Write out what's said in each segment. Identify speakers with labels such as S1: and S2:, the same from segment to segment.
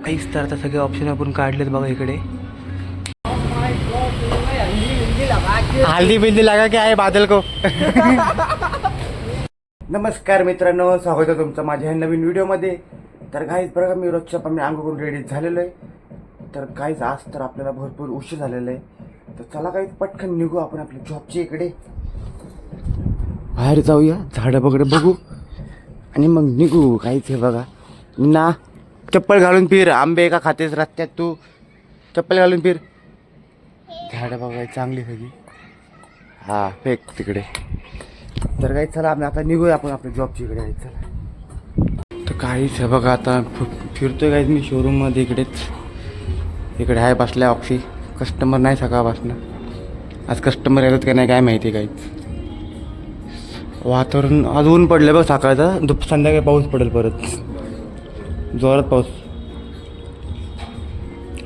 S1: काहीच तर आता सगळे ऑप्शन आपण काढलेत बघा इकडे. हल्दी बिल्दी लगा की आहे बादल को. नमस्कार मित्रांनो, स्वागत आहे तुमचं माझ्या ह्या नवीन व्हिडिओमध्ये. तर काहीच बघा मी रोजच्या पण अंग करून रेडी झालेलो आहे. तर काहीच आज तर आपल्याला भरपूर उशीर झालेला आहे. तर चला काहीच पटकन निघू आपण आपल्या जॉबच्या इकडे. बाहेर जाऊया, झाडं वगैरे बघू आणि मग निघू. काहीच हे बघा ना, चप्पल घालून फिर. आंबे का खातेस रस्त्यात तू? चप्पल घालून फिर. झाडं बघाय चांगली सगळी. हा फेक तिकडे. तर काही चला आपण आता निघूया आपण आपल्या जॉबच्या इकडे. काही चला. तर काहीच आहे बघा आता फिरतोय काहीच मी शोरूममध्ये इकडेच. इकडे आहे बसलाय ऑक्सी. कस्टमर नाही सकाळपासून. आज कस्टमर येतात का नाही काय माहिती. काहीच वातावरण आज ऊन पडलं बघ सकाळचं. संध्याकाळी पाऊस पडेल परत, जोरात पाऊस.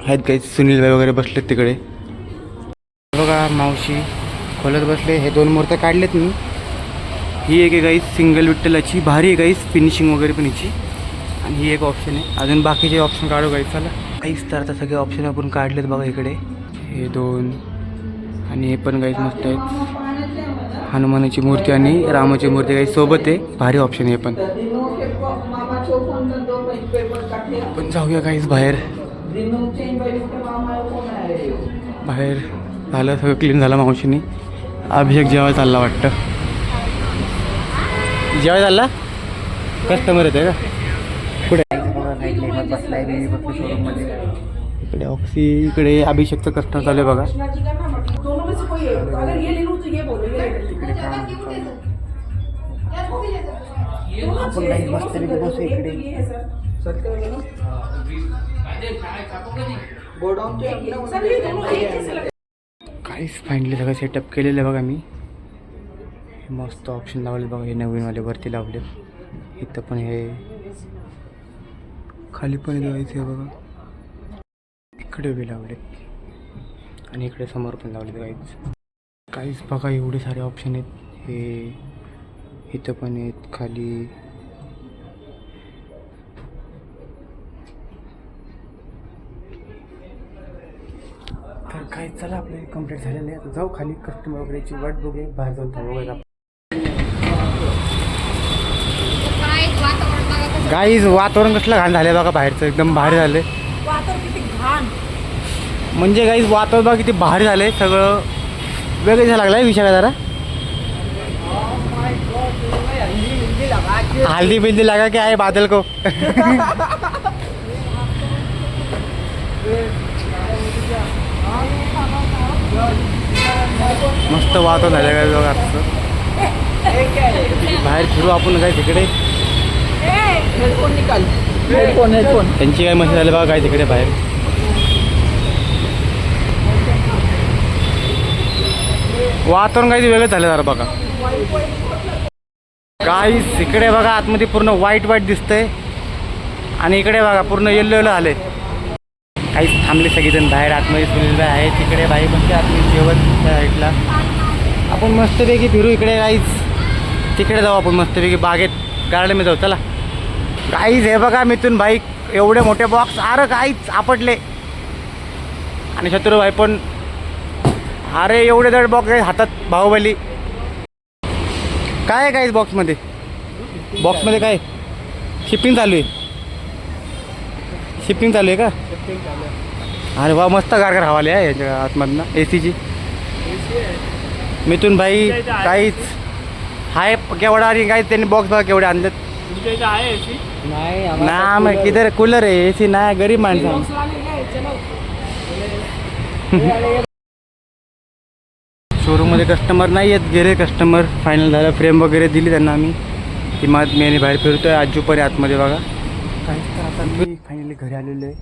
S1: आहेत काही सुनील भाई वगैरे बसलेत तिकडे बघा. मावशी खोलत बसले. हे दोन मूर्त्या काढलेत मी. ही एक आहे गाईस सिंगल विठ्ठलाची, भारी आहे गाईस फिनिशिंग वगैरे पण हिची. आणि ही एक ऑप्शन आहे. अजून बाकीचे ऑप्शन काढू गाईस. चला काहीच तर आता सगळे ऑप्शन आपण काढलेत बघा इकडे. हे दोन आणि हे पण गाईस मस्त आहेत. हनुमानाची मूर्ती आणि रामाची मूर्ती काही सोबत आहे. भारी ऑप्शन आहे पण. पण जाऊया काहीच बाहेर. बाहेर झालं सगळं क्लीन झालं मावशीने. अभिषेक जेवाय चालला वाटतं. जेवाय चालला. कस्टमर येते का पुढे बसलाय मी फक्त शोरूममध्ये. इकडे ऑक्सी, इकडे अभिषेकचं कस्टमर चालू आहे बघा. आपण काही मस्तपैकी बसू इकडे. काहीच फायनली सगळं सेटअप केलेलं आहे बघा मी. मस्त ऑप्शन लावले बघा. हे नवीनवाले वरती लावले. इथं पण हे खाली पण जायचं आहे बघा. इकडे बी लावले आणि इकडे समोर पण लावले. काहीच बघा एवढे सारे ऑप्शन आहेत. हे इथं पण आहेत खाली. तर काय चला आपले कंप्लीट झालेले आहे. आता जाऊ खाली कस्टमर वगैरेची वाट बघूया. बाहेर जाऊन थांबूया. गाईज वातावरण कसलं घाण झालं बघा बाहेरचं. एकदम भारी झालं म्हणजे गाईज वातावरण बघा किती भारी झालंय. सगळं वेगळं झालं लागलं आहे विषय जरा. हल्दी बिल्दी लगा के आहे बादल को. मस्त वातावरण झालं काय बघा. बाहेर फिरू आपण काय तिकडे. त्यांची काय मशीन झाली बघा काय तिकडे बाहेर. वातावरण काही वेगळं झालं जरा बघा. काही इकडे बघा आतमध्ये पूर्ण व्हाईट व्हाईट दिसतंय आणि इकडे बघा पूर्ण येल्लो येल्लो आले. काहीच थांबले सगळेजण बाहेर. आतमध्ये सुनील आहे तिकडे बाई पण आतमध्ये जेवण साईडला. आपण मस्तपैकी फिरू इकडे. काहीच तिकडे जाऊ आपण मस्तपैकी बागेत गार्डनमध्ये जाऊ. चला काहीच हे बघा मिथून भाई एवढे मोठे बॉक्स. अरे काहीच आपटले. आणि शत्रुभाई पण. अरे एवढे जड बॉक्स आहे हातात. बाहुबली काय आहे काहीच बॉक्समध्ये. बॉक्समध्ये काय शिपिंग चालू आहे. शिपिंग चालू आहे का? अरे वा मस्त गारगार हवा आली आहे याच्या आतमधनं. एसीची मिथून भाई काहीच हाय केवढा. आणि काहीच त्यांनी बॉक्स बघा केवढे आणलेत. ना मग किधर कूलर आहे. एसी नाही. गरीब माणसं. शोरूममध्ये कस्टमर नाही आहेत. गेले कस्टमर. फायनल झालं. फ्रेम वगैरे दिली त्यांना आम्ही. किंमत मी बाहेर फिरतोय. आजू पण आतमध्ये बघा. काहीच तर आता मी फायनली घरी आलेलो आहे.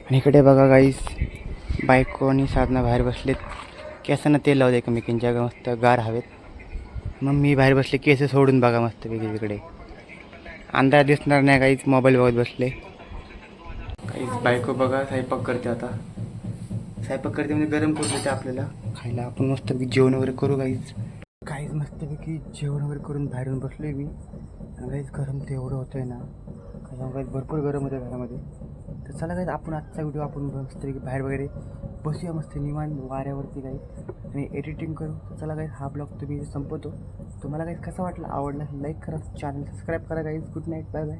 S1: आणि इकडे बघा गाईस बायको आणि साधना बाहेर बसलेत. केसांना तेल लावते एकमेकींच्या मस्त गार हवेत. मग मी बाहेर बसले केस सोडून बघा मस्तपैकी. तिकडे अंधार दिसणार नाही. काहीच मोबाईल बघत बसले. काहीच बायको बघा स्वयंपाक करते आता. स्वयंपाक करते म्हणजे गरम करून देते आपल्याला खायला. आपण मस्तपैकी जेवण वगैरे करू. काहीच मस्तपैकी जेवण वगैरे करून बाहेरून बसलो आहे मी. काहीच गरम ते एवढं होतं आहे ना. काही भरपूर गरम होतं घरामध्ये. तर तर चला गाईज आपण आजचा व्हिडिओ आपण मस्तपैकी बाहेर वगैरे बसूया मस्त निवांत वाऱ्यावरती गाईज आणि एडिटिंग करू. तर चला गाईज हा ब्लॉग तुम्ही संपवतो. तुम्हाला गाईज कसा वाटला, आवडला लाईक करा, चॅनल सबस्क्राईब करा guys. Good night, bye bye.